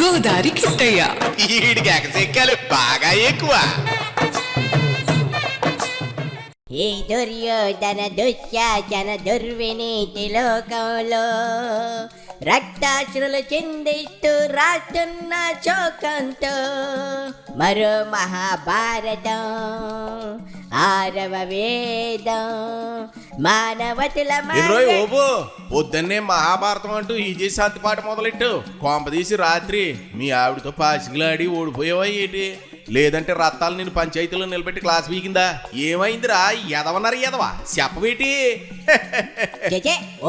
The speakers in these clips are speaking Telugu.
గోదారి కిట్టయ్య. ఈడికి ఎగసెక్కాలి బాగా ఎక్కువ. ఈ దుర్యోధన దుశ్శాసన దుర్వినీతి లోకంలో రక్తాశ్రులు చిందిస్తూ రాస్తున్న శోకంతో మరో మహాభారతం ఆరవ వేదం మానవతుల ఓబో పొద్దున్నే మహాభారతం అంటూ ఈ శాంతి పాట మొదలెట్టు. కొంపదీసి రాత్రి మీ ఆవిడతో పాచికలాడి ఓడిపోయావా ఏంటి? లేదంటే రత్తాలు నేను పంచాయతీలో నిలబెట్టి క్లాస్ వీకిందా? ఏమైందిరా ఎదవన్నారు ఎదవా చెప్పవేటి?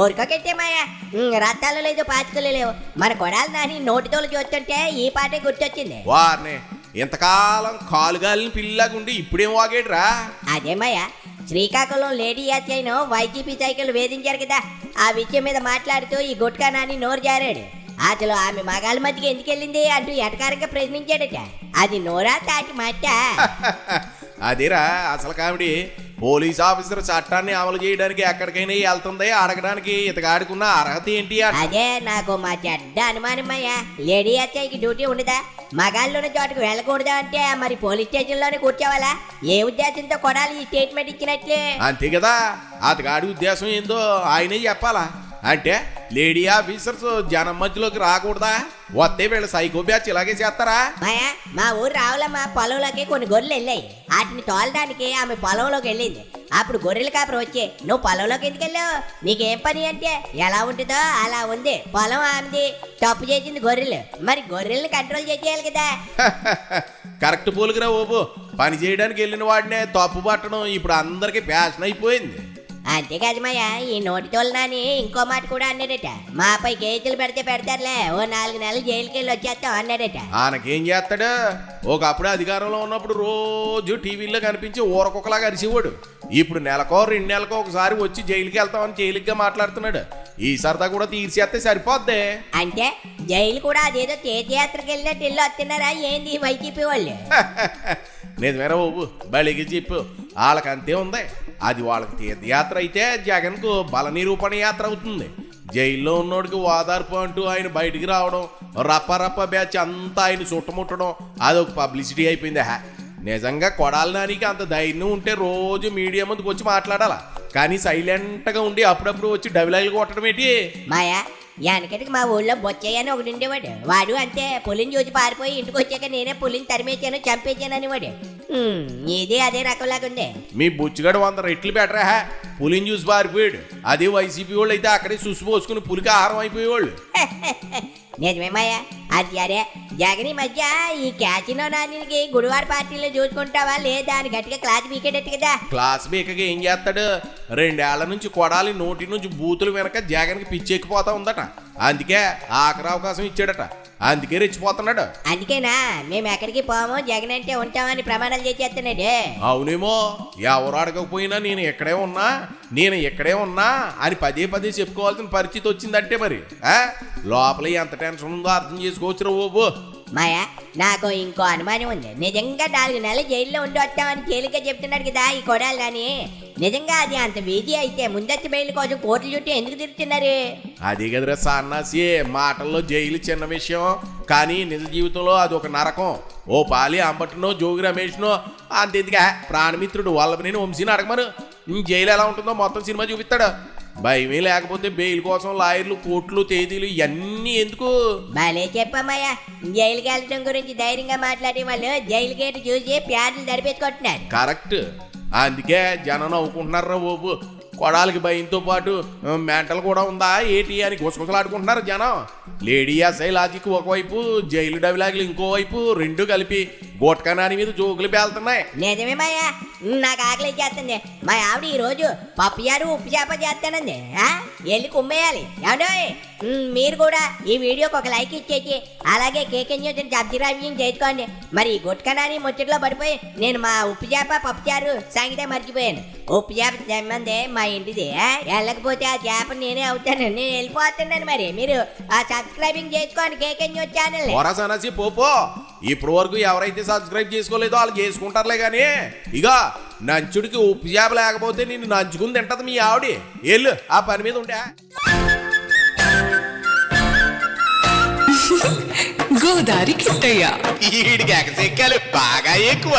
ఊరుకోకెట్టే మాయా రత్తాలు లేదు పాచికలు లేవు. మన కొడాలి నాని నోటితోలు చూస్తుంటే ఈ పాటే గుర్తొచ్చింది. వారిని ఇంతకాలం కాలుగాలిని పిల్లగుండి ఇప్పుడేం వాగేట్రా? అదే మాయా శ్రీకాకుళం లేడీ యాత్రైను వైసీపీ సైకిల్ వేధించారు కదా, ఆ విషయం మీద మాట్లాడుతూ ఈ గుట్కా నాని నోరు జారాడు. అసలు ఆమె మగాళ్ళ మధ్యకి ఎందుకు వెళ్ళింది అంటూ ఎటకారంగా ప్రశ్నించాడట. అది నోరా తాటి మాట. అదేరా అసలు కామెడీ. పోలీస్ ఆఫీసర్ చట్టాన్ని అమలు చేయడానికి ఎక్కడికైనా వెళ్తుంది అడగడానికి ఇతగాడుకున్న అర్హత ఏంటి? అదే నాకు మా చెడ్డ అనుమానమయ్యా. లేడీ యాత్రైకి డ్యూటీ ఉండదా? మగాళ్ళున్న చోటుకు వెళ్ళకూడదా అంటే మరి పోలీస్ స్టేషన్ లోనే కూర్చోవాలా? ఏ ఉద్దేశంతో కొడాలి ఈ స్టేట్మెంట్ ఇచ్చినట్లే? అంతే కదా, అతగాడి ఉద్దేశం ఏందో ఆయనే చెప్పాలా. అంటే లేడీ ఆఫీసర్స్ జనం మధ్యలోకి రాకూడదా? వస్తే వీళ్ళ సైకో బ్యాచ్ ఇలాగే చేస్తారా? మాయా మా ఊరు రావులమ్మ పొలంలోకి కొన్ని గొర్రెలు వెళ్ళాయి. వాటిని తోలడానికి ఆమె పొలంలోకి వెళ్ళింది. అప్పుడు గొర్రెల కాపురం వచ్చి నువ్వు పొలంలోకి ఎందుకు వెళ్ళావు, నీకేం పని అంటే ఎలా ఉంటుందో అలా ఉంది. పొలం ఆమెది, తప్పు చేసింది గొర్రెలు, మరి గొర్రెల్ని కంట్రోల్ చేసేయాలి కదా. కరెక్ట్ పోలుకురా ఓబో. పని చేయడానికి వెళ్ళిన వాడినే తప్పు పట్టడం ఇప్పుడు అందరికి ఫ్యాషన్ అయిపోయింది. అంతేకాదు మాయా ఈ నోటి తోలనాని ఇంకో మాట కూడా అన్నాడట. మాపై కేసులు పెడితే పెడతారులే, ఓ 4 నెలలు జైలుకి వెళ్ళి వచ్చేస్తాం అన్నాడట. ఆయనకేం చేస్తాడు? ఒకప్పుడు అధికారంలో ఉన్నప్పుడు రోజు టీవీలో కనిపించి ఊరకొకలాగా అరిసేవాడు. ఇప్పుడు నెలకో 2 నెలలకో ఒకసారి వచ్చి జైలుకి వెళ్తామని తేలిగ్గా మాట్లాడుతున్నాడు. ఈ సరదా కూడా తీర్చేస్తే సరిపోద్ది. అంటే జైలు కూడా అదేదో తీర్థయాత్రకు వెళ్ళినట్టు వెళ్ళి వస్తున్నారా ఏంది వైసీపీ వాళ్ళు? నిజమేరా బాబు, బలిగి చెప్పు. వాళ్ళకంతే ఉంది. అది వాళ్ళకి తీర్థయాత్ర అయితే జగన్కు బల నిరూపణ యాత్ర అవుతుంది. జైల్లో ఉన్నోడికి ఓదార్పు అంటూ ఆయన బయటికి రావడం, రప్ప బ్యాచ్ అంతా ఆయన చుట్టముట్టడం అదొక పబ్లిసిటీ అయిపోయింది. నిజంగా కొడాలి నానికి అంత ధైర్యం ఉంటే రోజు మీడియా ముందుకు వచ్చి మాట్లాడాలా, కానీ సైలెంట్గా ఉండి అప్పుడప్పుడు వచ్చి డబిలాయిలు కొట్టడం ఏంటి? మాయా వెనకటికి మా ఊళ్ళో బొచ్చయ్య అని ఒకటి ఉండేవాడు. వాడు అంతే పులిని చూసి పారిపోయి ఇంటికి వచ్చాక నేనే పులిని తరిమేశాను చంపేశాను అనేవాడు. ఇది అదే రకంలాగా ఉంది. మీ బుచ్చిగడు 100 రెట్లు బెటరా. పులిని చూసి పారిపోయాడు. అదే వైసీపీ వాళ్ళు అయితే అక్కడే సుసు పోసుకుని పులికి ఆహారం అయిపోయేవాళ్ళు. నిజమేమయ్యా. అది సరే జగన్ ఈ మధ్య ఈ క్యాసినో నానికి గుడివాడ పార్టీలో చూసుకుంటావా లేదా అని గట్టిగా క్లాస్ బీకేటట్టు కదా. క్లాస్ బీకగా ఏం చేస్తాడు? 2 ఏళ్ల నుంచి కొడాలి నోటి నుంచి బూతులు వెనక జగన్కి పిచ్చెక్కిపోతా ఉందట. అందుకే ఆఖరి అవకాశం ఇచ్చాడట. అందుకే రెచ్చిపోతున్నాడు. అందుకేనా మేము ఎక్కడికి పోము, జగన్ అంటే ఉంటామని ప్రమాణాలు చేసేస్తున్నాడు. అవునేమో. ఎవరు అడగకపోయినా నేను ఎక్కడే ఉన్నా అని పదే చెప్పుకోవాల్సిన పరిస్థితి వచ్చిందంటే మరి లోపల ఎంత టెన్షన్ ఉందో అర్థం చేసుకోవచ్చు ఓబో. మాయా నాకు ఇంకో అనుమానం ఉంది. నిజంగా 4 నెలలు జైల్లో ఉండి వస్తామని తేలిగ్గా చెప్తున్నాడు కదా ఈ కొడాలి కానీ, నిజంగా అది అంత వీజీ అయితే ముందస్తు బెయిల్ కోసం కోర్టుల చుట్టూ ఎందుకు తిరుగుతున్నారు? అది కదరా సన్నాసి. మాటల్లో జైలు చిన్న విషయం, కానీ నిజ జీవితంలో అది ఒక నరకం. ఓ పాలి అంబటనో జోగి రమేష్నో అంతెందుగా ప్రాణమిత్రుడు వల్లభనేని వంశీని అడగమను. జైలు ఎలా ఉంటుందో మొత్తం సినిమా చూపిస్తాడు. భయమే లేకపోతే బెయిల్ కోసం లాయర్లు, కోర్టులు, తేదీలు ఇవన్నీ ఎందుకు? భలే చెప్పమ్మయ్యా. జైలుకి వెళ్ళడం గురించి ధైర్యంగా మాట్లాడే వాళ్ళు జైలు గేటు చూసి ప్యాడ్లు దరిపెట్టుకుంటున్నారు. కరెక్ట్. అందుకే జనం నవ్వుకుంటున్నారా బాబు. కొడాలికి భయంతో పాటు మెంటల్ కూడా ఉందా ఏటి అని గుసగుసలాడుకుంటున్నారు జనం. లేడీ ఎస్ఐ లాజిక్ ఒకవైపు, జైలు డైలాగులు ఇంకోవైపు, రెండు కలిపి గోట్కనాని మీద జోకులు పేలుతున్నాయి. నిజమేమయ్యా. నాకు ఆకలి చేస్తుంది. మా ఆవిడ ఈ రోజు పప్పుయారు ఉప్పు చేప చేస్తానంది. వెళ్ళి కుమ్మేయాలి. ఏమండో మీరు కూడా ఈ వీడియోకి ఒక లైక్ ఇచ్చేసి అలాగే కేకే న్యూస్ సబ్స్క్రైబ్ చేసుకోండి. మరి గొట్కనాని ముచ్చట్లో పడిపోయి నేను మా ఉప్పు చేప పప్పుచారు సంగీతం మర్చిపోయాను. ఉప్పు చేప తెమ్మందే మా ఇంటిది. వెళ్ళకపోతే ఆ చేప నేనే అవుతాను. నేను వెళ్ళిపోతున్నాను. మరి మీరు ఆ సబ్స్క్రైబింగ్ చేసుకోండి కేకే న్యూస్ ఛానల్. వరసనసి పోపో. ఇప్పుడు వరకు ఎవరైతే సబ్స్క్రైబ్ చేసుకోలేదో వాళ్ళు చేసుకుంటారులే కానీ, ఇక నంచుడికి ఉప్పు చేప లేకపోతే నిన్ను నంచుకుని తింటది మీ ఆవిడ. వెళ్ళు ఆ పని మీద ఉంటే. గోదారి కిట్టయ్య. వీడికి ఎగసెక్కాలి బాగా ఎక్కువ